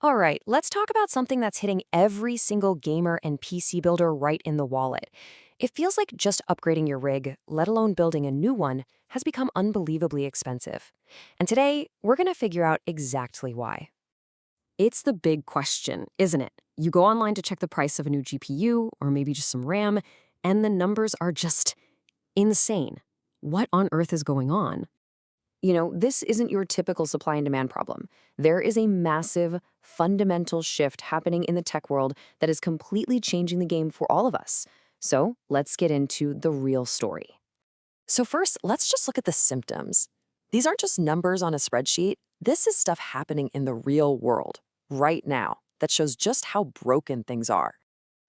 All right, let's talk about something that's hitting every single gamer and PC builder right in the wallet. It feels like just upgrading your rig, let alone building a new one, has become unbelievably expensive. And today, we're going to figure out exactly why. It's the big question, isn't it? You go online to check the price of a new GPU, or maybe just some RAM, and the numbers are just insane. What on earth is going on? This isn't your typical supply and demand problem. There is a massive, fundamental shift happening in the tech world that is completely changing the game for all of us. So let's get into the real story. So first, let's just look at the symptoms. These aren't just numbers on a spreadsheet. This is stuff happening in the real world, right now, that shows just how broken things are.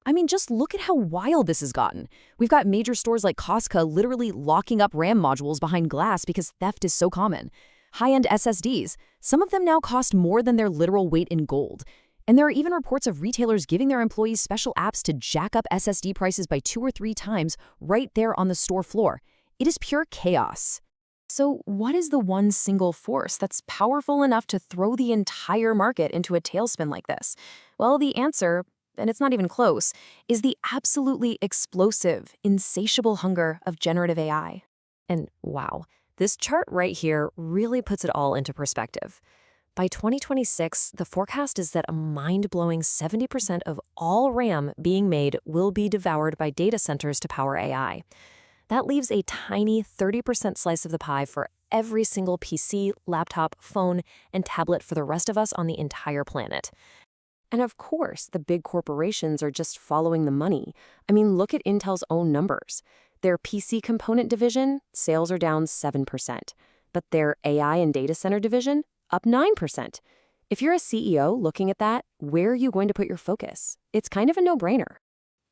I mean, just look at how wild this has gotten. We've got major stores like Costco literally locking up RAM modules behind glass because theft is so common. High-end SSDs, some of them now cost more than their literal weight in gold. And there are even reports of retailers giving their employees special apps to jack up SSD prices by 2 or 3 times right there on the store floor. It is pure chaos. So what is the one single force that's powerful enough to throw the entire market into a tailspin like this? Well, the answer, and it's not even close, is the absolutely explosive, insatiable hunger of generative AI. And wow, this chart right here really puts it all into perspective. By 2026, the forecast is that a mind-blowing 70% of all RAM being made will be devoured by data centers to power AI. That leaves a tiny 30% slice of the pie for every single PC, laptop, phone, and tablet for the rest of us on the entire planet. And of course, the big corporations are just following the money. I mean, look at Intel's own numbers. Their PC component division, sales are down 7%, but their AI and data center division, up 9%. If you're a CEO looking at that, where are you going to put your focus? It's kind of a no-brainer.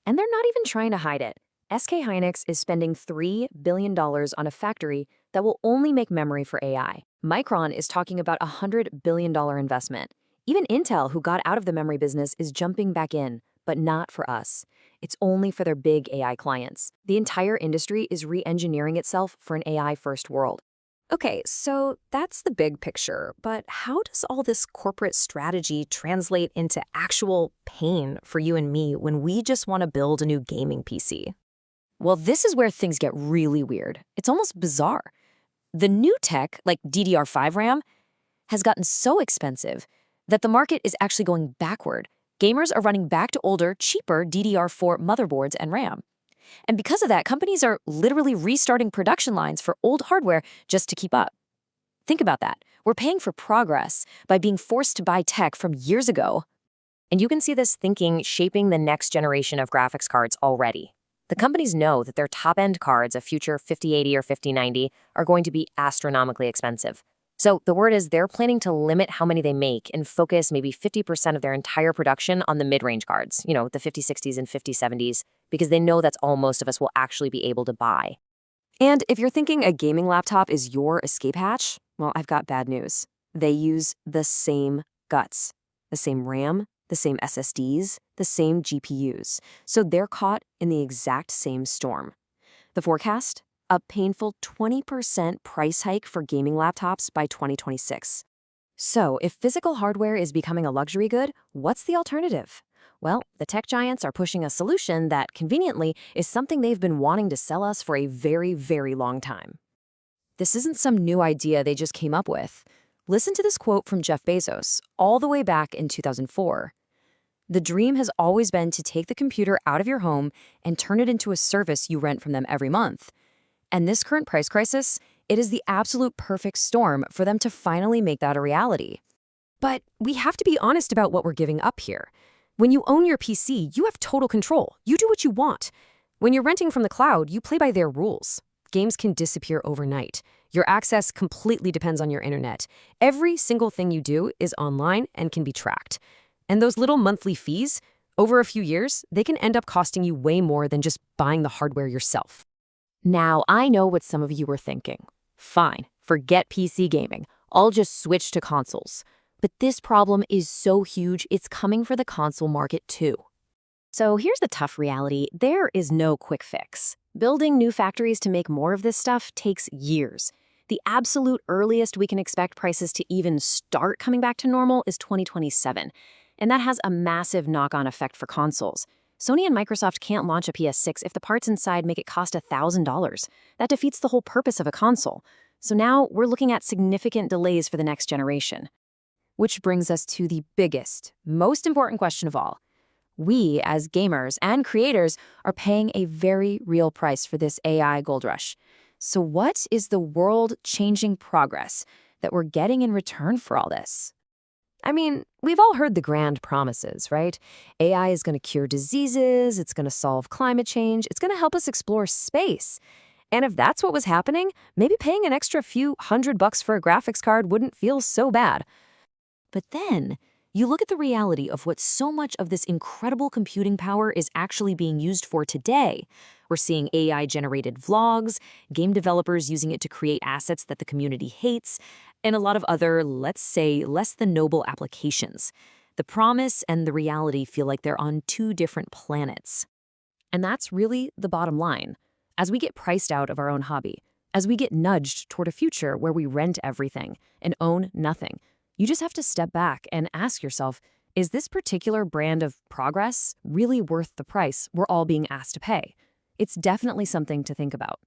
And they're not even trying to hide it. SK Hynix is spending $3 billion on a factory that will only make memory for AI. Micron is talking about a $100 billion investment. Even Intel, who got out of the memory business, is jumping back in, but not for us. It's only for their big AI clients. The entire industry is re-engineering itself for an AI-first world. Okay, so that's the big picture, but how does all this corporate strategy translate into actual pain for you and me when we just want to build a new gaming PC? Well, this is where things get really weird. It's almost bizarre. The new tech, like DDR5 RAM, has gotten so expensive that the market is actually going backward. Gamers are running back to older, cheaper DDR4 motherboards and RAM. And because of that, companies are literally restarting production lines for old hardware just to keep up. Think about that. We're paying for progress by being forced to buy tech from years ago. And you can see this thinking shaping the next generation of graphics cards already. The companies know that their top-end cards, a future 5080 or 5090, are going to be astronomically expensive. So the word is they're planning to limit how many they make and focus maybe 50% of their entire production on the mid-range cards, the 5060s and 5070s, because they know that's all most of us will actually be able to buy. And if you're thinking a gaming laptop is your escape hatch, well, I've got bad news. They use the same guts, the same RAM, the same SSDs, the same GPUs. So they're caught in the exact same storm. The forecast? A painful 20% price hike for gaming laptops by 2026. So if physical hardware is becoming a luxury good, what's the alternative? Well, the tech giants are pushing a solution that, conveniently, is something they've been wanting to sell us for a very, very long time. This isn't some new idea they just came up with. Listen to this quote from Jeff Bezos, all the way back in 2004. The dream has always been to take the computer out of your home and turn it into a service you rent from them every month. And this current price crisis, it is the absolute perfect storm for them to finally make that a reality. But we have to be honest about what we're giving up here. When you own your PC, you have total control. You do what you want. When you're renting from the cloud, you play by their rules. Games can disappear overnight. Your access completely depends on your internet. Every single thing you do is online and can be tracked. And those little monthly fees, over a few years, they can end up costing you way more than just buying the hardware yourself. Now, I know what some of you were thinking. Fine, forget PC gaming. I'll just switch to consoles. But this problem is so huge, it's coming for the console market too. So here's the tough reality. There is no quick fix. Building new factories to make more of this stuff takes years. The absolute earliest we can expect prices to even start coming back to normal is 2027. And that has a massive knock-on effect for consoles. Sony and Microsoft can't launch a PS6 if the parts inside make it cost $1,000. That defeats the whole purpose of a console. So now we're looking at significant delays for the next generation. Which brings us to the biggest, most important question of all. We, as gamers and creators, are paying a very real price for this AI gold rush. So what is the world-changing progress that we're getting in return for all this? I mean, we've all heard the grand promises, right? AI is going to cure diseases, it's going to solve climate change, it's going to help us explore space. And if that's what was happening, maybe paying an extra few $100 for a graphics card wouldn't feel so bad. But then, you look at the reality of what so much of this incredible computing power is actually being used for today. We're seeing AI-generated vlogs, game developers using it to create assets that the community hates, and a lot of other, let's say, less than noble applications. The promise and the reality feel like they're on two different planets. And that's really the bottom line. As we get priced out of our own hobby, as we get nudged toward a future where we rent everything and own nothing, you just have to step back and ask yourself, is this particular brand of progress really worth the price we're all being asked to pay? It's definitely something to think about.